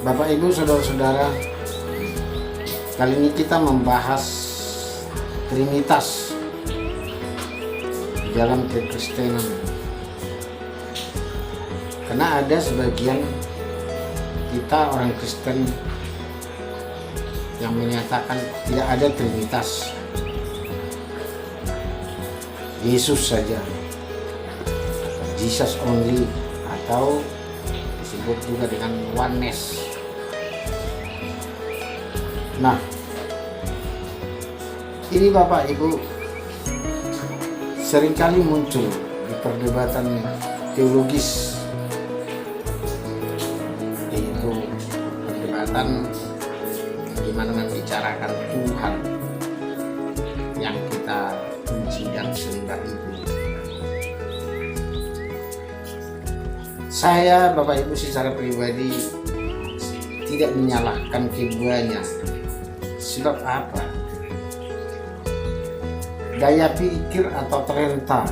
Bapak Ibu saudara-saudara, kali ini kita membahas Trinitas di dalam kekristenan. Karena ada sebagian kita orang Kristen yang menyatakan tidak ada Trinitas, Yesus saja, Jesus only, atau disebut juga dengan oneness. Nah, ini Bapak Ibu seringkali muncul di perdebatan teologis, yaitu perdebatan bagaimana membicarakan Tuhan yang kita puji dan sembah itu. Saya Bapak Ibu secara pribadi tidak menyalahkan keduanya. Sebab apa? Gaya pikir atau talenta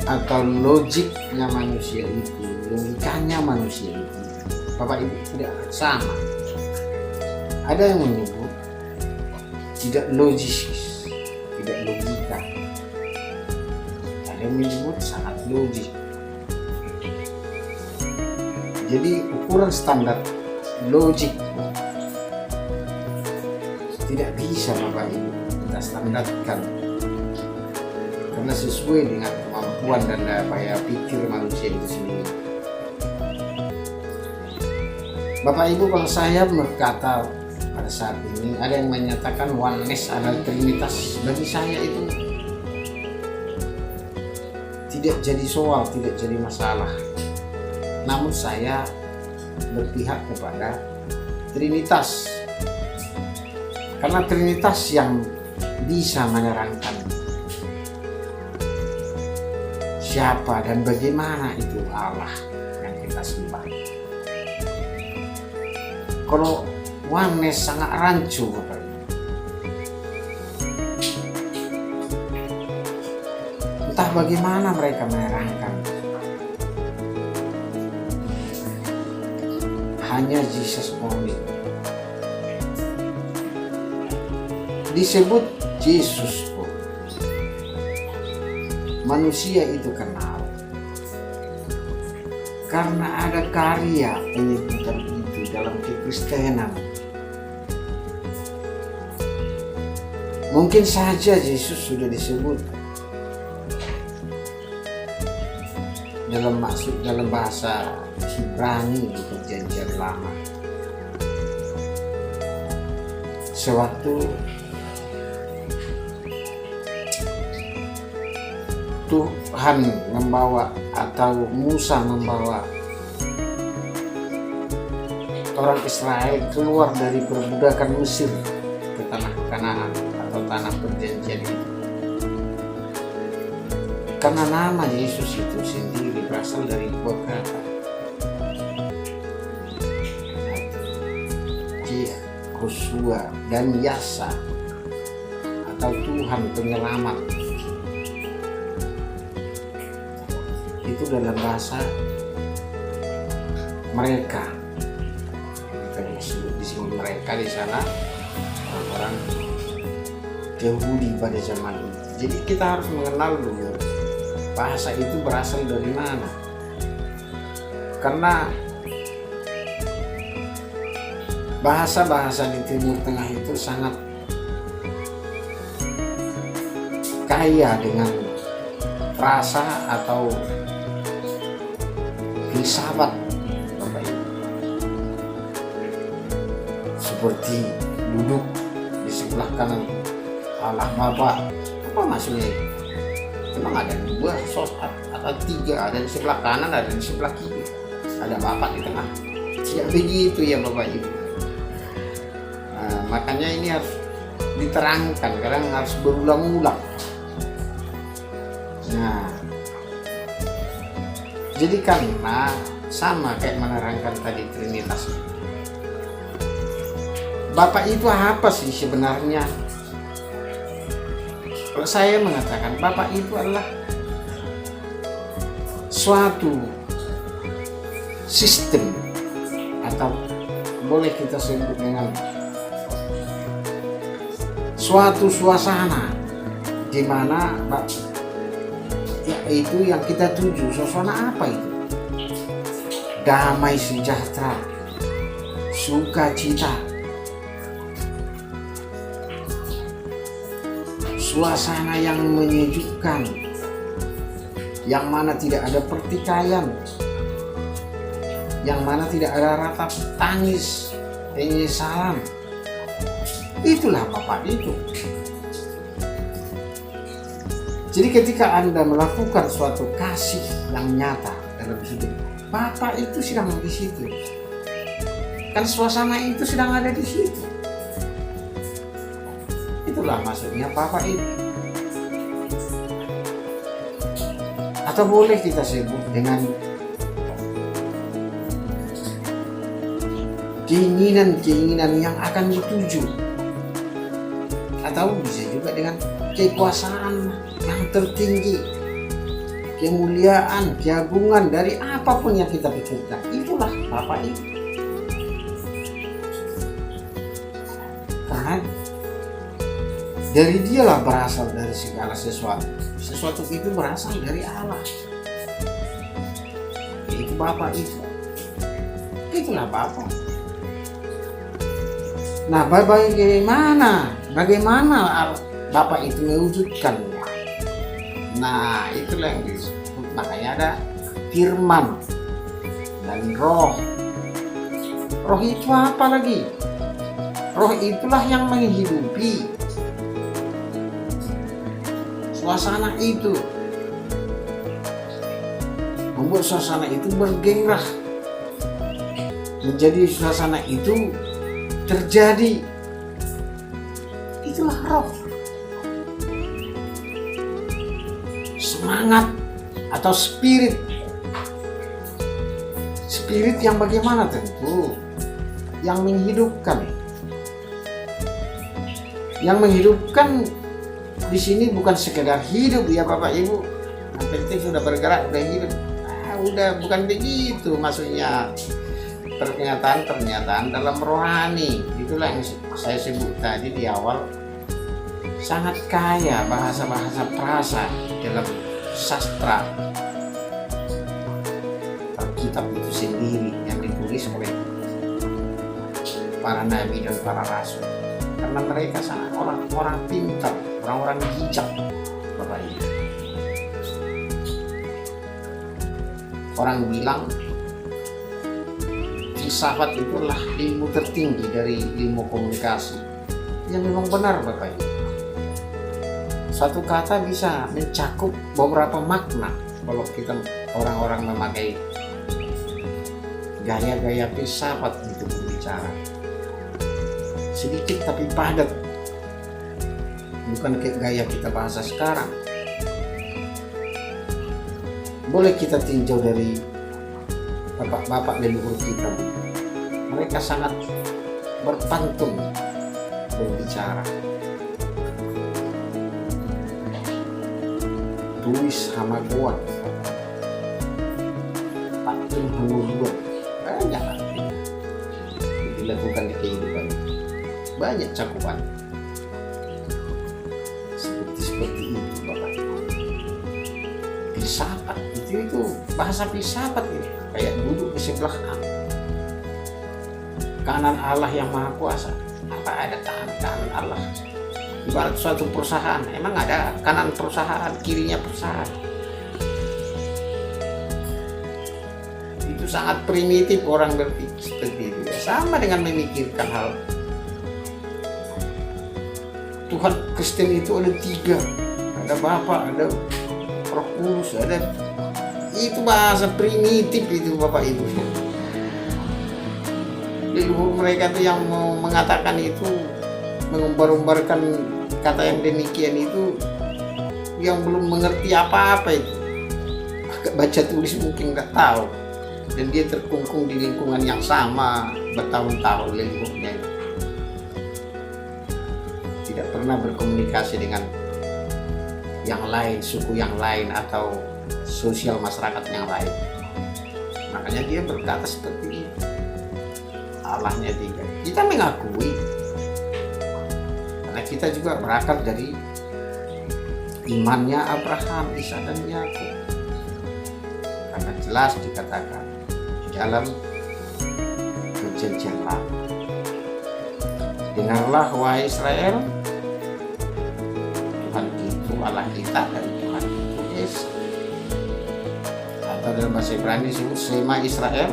atau logiknya manusia itu, logikanya manusia itu, Bapak Ibu, tidak sama. Ada yang menyebut tidak logis, tidak logika. Ada yang menyebut sangat logis. Jadi ukuran standar logik tidak bisa Bapak Ibu kita standarkan, karena sesuai dengan kemampuan dan daya pikir manusia itu sendiri. Bapak Ibu, kalau saya berkata pada saat ini ada yang menyatakan oneness adalah Trinitas, bagi saya itu tidak jadi soal, tidak jadi masalah. Namun saya berpihak kepada Trinitas, karena Trinitas yang bisa menerangkan siapa dan bagaimana itu Allah yang kita sembah. Kalau oneness sangat rancu, Bapak Ibu. Entah bagaimana mereka menerangkan, hanya Jesus only. Disebut Yesus pun manusia itu kenal karena ada karya penyebutan itu dalam kekristenan. Mungkin saja Yesus sudah disebut dalam bahasa Ibrani di Perjanjian Lama. Sewaktu Tuhan membawa atau Musa membawa orang Israel keluar dari perbudakan Mesir ke tanah Kanaan atau tanah perjanjian itu. Karena nama Yesus itu sendiri berasal dari dua kata, Yehoshua dan Yasa, atau Tuhan penyelamat. Itu dalam bahasa mereka. Di sini mereka di sana orang-orang Yahudi pada zaman itu. Jadi kita harus mengenal dulu bahasa itu berasal dari mana. Karena bahasa-bahasa di Timur Tengah itu sangat kaya dengan rasa atau filsafat, Bapak Ibu. Seperti duduk di sebelah kanan Allah Bapa. Apa maksudnya? Memang ada dua sosok atau tiga, ada di sebelah kanan, ada di sebelah kiri, ada Bapa di tengah. Tidak begitu ya Bapak Ibu. Nah, makanya ini harus diterangkan, kadang harus berulang-ulang. Nah, jadi karena sama kayak menerangkan tadi Trinitas. Bapak itu apa sih sebenarnya? Kalau saya mengatakan Bapak itu adalah suatu sistem, atau boleh kita sebut dengan suatu suasana di mana itu yang kita tuju. Suasana apa itu? Damai sejahtera, sukacita, suasana yang menyejukkan, yang mana tidak ada pertikaian, yang mana tidak ada ratap tangis, penyesalan. Itulah Bapak itu. Jadi ketika Anda melakukan suatu kasih yang nyata dalam hidup, Bapak itu sedang di situ. Kan suasana itu sedang ada di situ. Itulah maksudnya Bapak itu. Atau boleh kita sebut dengan keinginan-keinginan yang akan dituju, atau bisa juga dengan kekuasaan yang tertinggi, kemuliaan, keagungan dari apapun yang kita pikirkan. Itulah Bapak itu. Karena dari Dialah berasal dari segala sesuatu. Sesuatu itu berasal dari Allah. Itu Bapak itu. Itulah Bapak. Nah, bagaimana Bapak itu mewujudkannya? Nah, itulah yang disebut, makanya ada firman dan roh. Roh itu apa lagi? Roh itulah yang menghidupi suasana itu, membuat suasana itu bergairah, menjadi suasana itu terjadi. Itulah roh. Semangat atau spirit. Spirit yang bagaimana? Tentu yang menghidupkan. Yang menghidupkan di sini bukan sekedar hidup ya Bapak Ibu. Yang penting sudah bergerak, udah hidup. Udah bukan begitu maksudnya. Pernyataan dalam rohani. Itulah yang saya sebut tadi di awal. Sangat kaya bahasa-bahasa prasa dalam sastra Alkitab itu sendiri yang ditulis oleh para nabi dan para rasul. Karena mereka sangat orang-orang pintar, orang-orang bijak, Bapak Ibu. Orang bilang filsafat itulah ilmu tertinggi dari ilmu komunikasi. Yang memang benar Bapak Ibu. Satu kata bisa mencakup beberapa makna kalau kita orang-orang memakai gaya-gaya filsafat untuk berbicara. Sedikit tapi padat. Bukan kayak gaya kita bahasa sekarang. Boleh kita tinjau dari bapak-bapak leluhur kita. Mereka sangat berpantun berbicara. Tulis hamaguan, pantun hanuduan, banyak dilakukan di kehidupan. Banyak cakupan seperti itu Bapak. Filsafat itu bahasa filsafat ya. Kayak duduk di sebelah kanan Allah yang Maha Kuasa. Apa ada kanan Allah? Ibarat suatu perusahaan, emang ada kanan perusahaan, kirinya perusahaan. Itu sangat primitif orang berpikir seperti itu. Sama dengan memikirkan hal Tuhan Kristen itu ada 3, ada Bapa, ada Roh Kudus, ada. Itu bahasa primitif itu Bapak Ibu. Leluhur mereka itu yang mau mengatakan itu, mengumbar-umbarkan kata yang demikian itu, yang belum mengerti apa-apa itu. Agak baca tulis mungkin nggak tahu, dan dia terkungkung di lingkungan yang sama bertahun-tahun leluhurnya itu. Tidak pernah berkomunikasi dengan yang lain, suku yang lain atau sosial masyarakat yang lain. Makanya dia berkata seperti itu. Allahnya tiga. Kita mengakui karena kita juga berakar dari imannya Abraham, Ishak dan Yakub. Karena jelas dikatakan dalam perjanjian lama, dengarlah wahai Israel, Tuhan itu Allah kita dan Tuhan itu Esa. Atau dalam bahasa Ibrani disebut Shema Israel,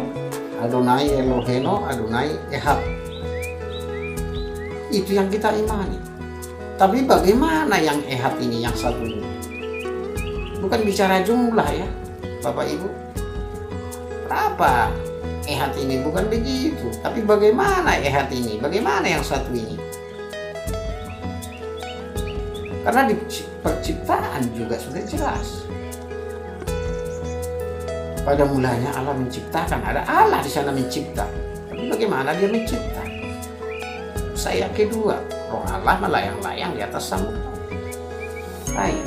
Adonai Eloheno, Adonai Ehad. Itu yang kita imani. Tapi bagaimana yang Ehad ini, yang satu ini? Bukan bicara jumlah ya, Bapak Ibu. Berapa Ehad ini? Bukan begitu. Tapi bagaimana Ehad ini? Bagaimana yang satu ini? Karena di perciptaan juga sudah jelas. Pada mulanya Allah menciptakan, ada Allah di sana mencipta. Tapi bagaimana dia mencipta? Saya kedua, roh Allah melayang-layang di atas samudra air.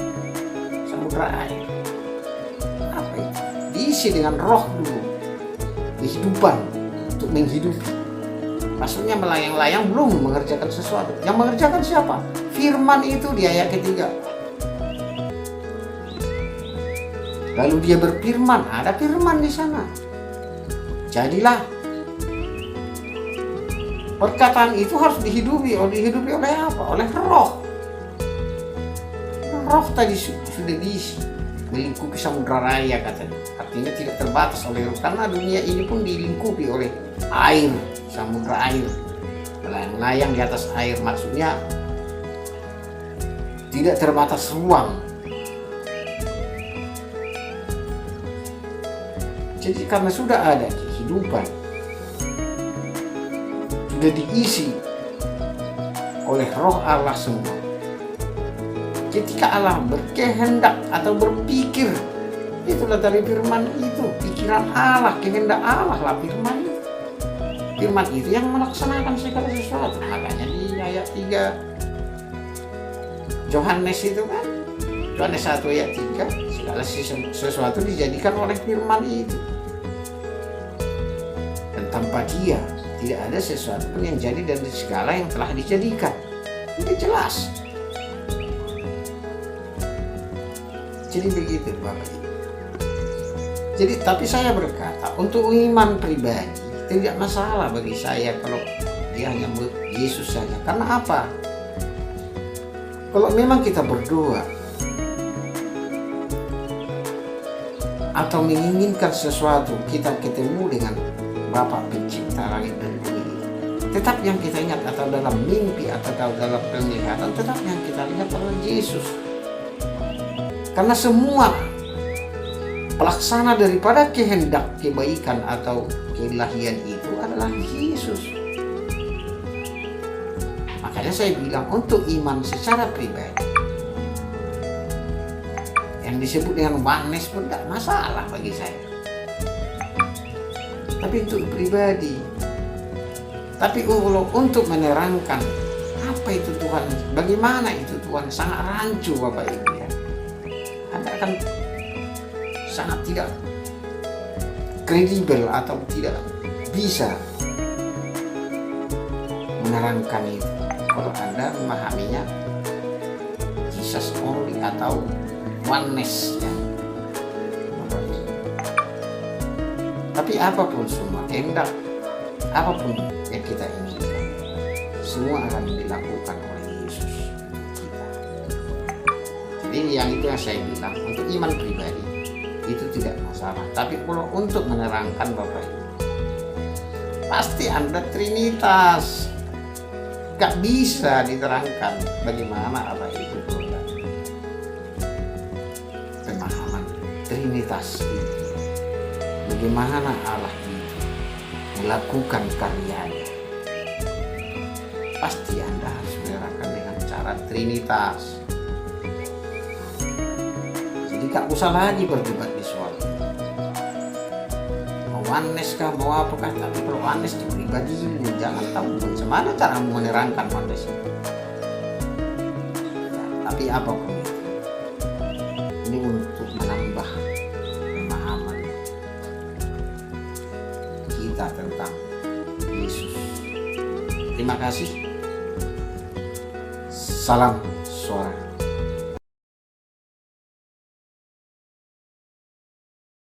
Apa itu? Diisi dengan roh dulu, kehidupan untuk menghidupi. Maksudnya melayang-layang belum mengerjakan sesuatu. Yang mengerjakan siapa? Firman itu di ayat ketiga. Lalu dia berfirman, ada firman di sana. Jadilah. Perkataan itu harus dihidupi oleh apa? Oleh roh. Roh tadi sudah diisi, melingkupi samudra raya katanya. Artinya tidak terbatas oleh roh, karena dunia ini pun dilingkupi oleh air, samudra air. Melayang-layang di atas air, maksudnya tidak terbatas ruang. Jadi karena sudah ada kehidupan, sudah diisi oleh roh Allah semua. Ketika Allah berkehendak atau berpikir, itulah dari firman itu, pikiran Allah, kehendak Allah lah firman itu. Firman itu yang melaksanakan segala sesuatu. Makanya di ayat 3 Yohanes itu kan, Yohanes 1 ayat 3, segala sesuatu dijadikan oleh firman itu. Dan tanpa dia tidak ada sesuatu pun yang jadi dari segala yang telah dijadikan. Itu jelas. Jadi begitu Bapak Ibu. Jadi tapi saya berkata, untuk iman pribadi tidak masalah bagi saya kalau dia hanya Yesus saja. Karena apa? Kalau memang kita berdoa atau menginginkan sesuatu, kita ketemu dengan Bapa Pencipta langit dan bumi, tetap yang kita ingat, atau dalam mimpi atau dalam penglihatan, tetap yang kita lihat adalah Yesus. Karena semua pelaksana daripada kehendak kebaikan atau keilahian itu adalah Yesus. Makanya saya bilang, untuk iman secara pribadi yang disebut dengan oneness pun tidak masalah bagi saya. Tapi untuk pribadi, tapi untuk menerangkan apa itu Tuhan, bagaimana itu Tuhan, sangat rancu Bapak Ibu ya. Anda akan sangat tidak kredibel atau tidak bisa menerangkan itu kalau Anda memahaminya Jesus only atau oneness ya. Tapi apapun semua kehendak, apapun yang kita inginkan, semua akan dilakukan oleh Yesus kita. Jadi yang itu yang saya bilang, untuk iman pribadi itu tidak masalah. Tapi kalau untuk menerangkan Bapak Ibu, pasti Anda Trinitas, gak bisa diterangkan bagaimana apa itu pemahaman Trinitas itu. Bagaimana Allah itu melakukan karyanya. Pasti Anda harus menerangkan dengan cara Trinitas. Jadi gak usah lagi berdebat di soal mau oneness kah, mau apakah. Tapi kalau oneness di pribadi, jangan tahu bagaimana cara menerangkan oneness itu. Ya, tapi apapun itu, ini untuk menambah pemahaman cerita tentang Yesus. Terima kasih. Salam suara